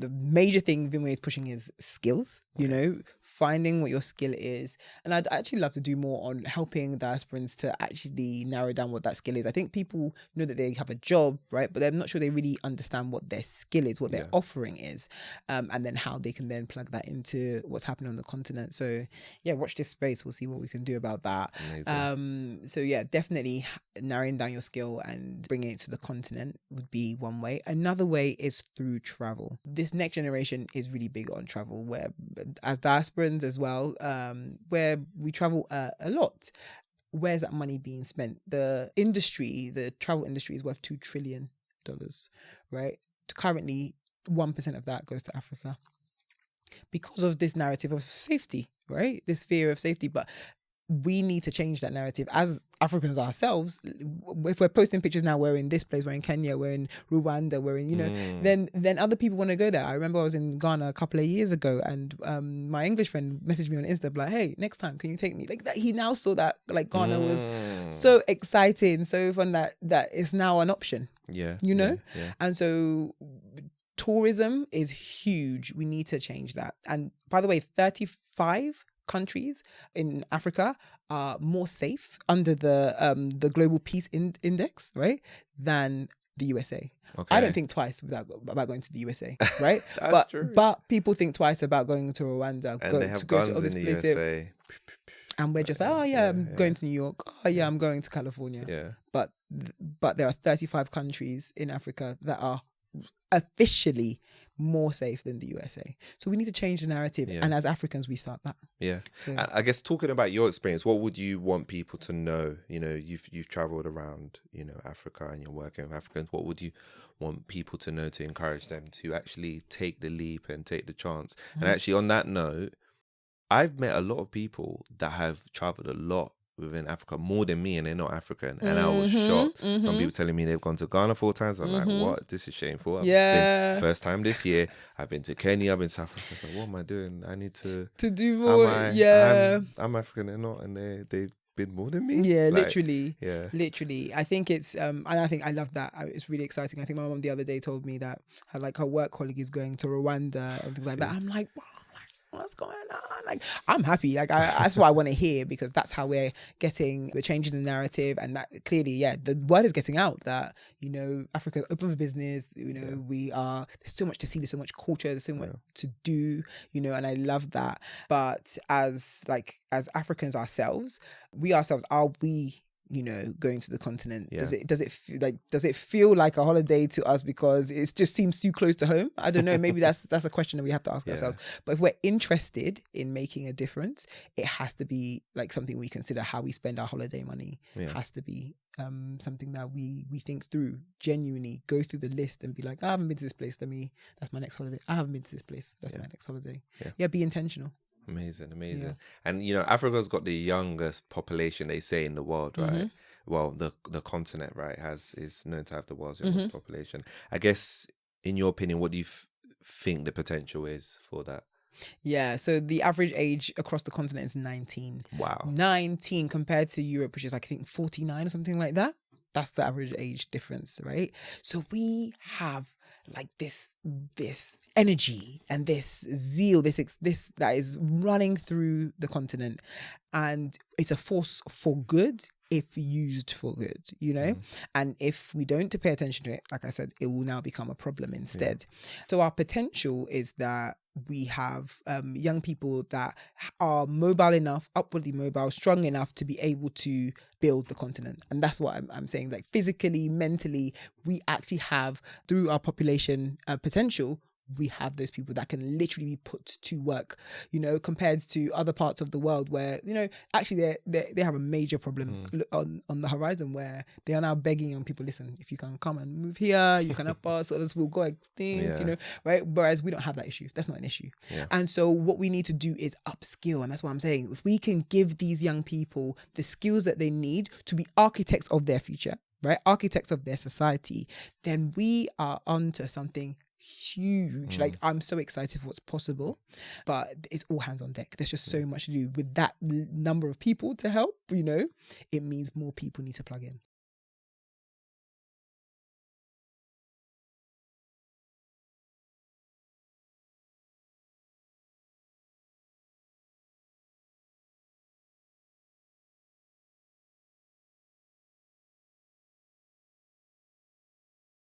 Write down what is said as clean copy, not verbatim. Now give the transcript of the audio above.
the major thing Vinway is pushing is skills, you know, finding what your skill is. And I'd actually love to do more on helping diasporans to actually narrow down what that skill is. I think people know that they have a job, right? But they're not sure they really understand what their skill is, what their offering is, and then how they can then plug that into what's happening on the continent. So yeah, watch this space. We'll see what we can do about that. So yeah, definitely narrowing down your skill and bringing it to the continent would be one way. Another way is through travel. This next generation is really big on travel, where as diasporans as well, where we travel a lot. Where's that money being spent? The travel industry is worth $2 trillion, right? Currently, 1% of that goes to Africa because of this narrative of safety, right? This fear of safety. But we need to change that narrative as Africans ourselves. If we're posting pictures now, we're in this place, we're in Kenya, we're in Rwanda, we're in, you know, then other people want to go there. I remember I was in Ghana a couple of years ago, and my English friend messaged me on Insta like, hey, next time can you take me? Like that, he now saw that like Ghana was so exciting, so fun that it's now an option. You know? And so tourism is huge. We need to change that. And by the way, 35 countries in Africa are more safe under the Global Peace Index, right, than the USA. I don't think twice about going to the USA, right? But people think twice about going to Rwanda, and they have guns in the USA. And we're just like, oh yeah, I'm going to New York. Oh yeah, I'm going to California. But there are 35 countries in Africa that are officially more safe than the USA. So we need to change the narrative, and as Africans we start that. So I guess talking about your experience, what would you want people to know? You know, you've traveled around, you know, Africa, and you're working with Africans. What would you want people to know to encourage them to actually take the leap and take the chance? And actually, on that note, I've met a lot of people that have traveled a lot within Africa, more than me, and they're not African. And I was shocked. Some people telling me they've gone to Ghana 4 times. I'm like, what? This is shameful. I've been first time this year. I've been to Kenya. I've been to South Africa. It's like, what am I doing? I need to do more. I'm African. They're not, and they've been more than me. Literally. I think it's and I think I love that. It's really exciting. I think my mom the other day told me that her work colleague is going to Rwanda and things like that. I'm like, wow, what's going on? Like, I'm happy. Like, that's what I want to hear, because that's how we're changing the narrative, and that clearly, the word is getting out that, you know, Africa's open for business. You know, there's so much to see, there's so much culture, there's so much to do. You know, and I love that. But as Africans ourselves, are we, you know, going to the continent? Does it feel like a holiday to us because it just seems too close to home? I don't know. Maybe that's a question that we have to ask ourselves. But if we're interested in making a difference, it has to be like something we consider. How we spend our holiday money has to be something that we think through, genuinely go through the list and be like, I haven't been to this place, that's my next holiday. I haven't been to this place, that's my next holiday. Be intentional. Amazing. And you know, Africa's got the youngest population, they say, in the world, right? Well, the continent, right, is known to have the world's youngest population. I guess, in your opinion, what do you think the potential is for that? So the average age across the continent is 19. Wow. 19 compared to Europe, which is like, I think 49 or something like that. That's the average age difference, right? So we have like this energy and this zeal, this that is running through the continent, and it's a force for good if used for good, you know. And if we don't pay attention to it, like I said, it will now become a problem instead. So our potential is that we have young people that are mobile enough, upwardly mobile, strong enough to be able to build the continent. And that's what I'm saying. Like, physically, mentally, we actually have, through our population potential, we have those people that can literally be put to work, you know, compared to other parts of the world where, you know, actually they have a major problem on the horizon, where they are now begging young people, listen, if you can come and move here, you can help us, or else we'll go extinct, you know, right? Whereas we don't have that issue. That's not an issue. And so what we need to do is upskill. And that's what I'm saying. If we can give these young people the skills that they need to be architects of their future, right? Architects of their society, then we are onto something huge. Like, I'm so excited for what's possible, but it's all hands on deck. There's just so much to do with that number of people to help, you know. It means more people need to plug in.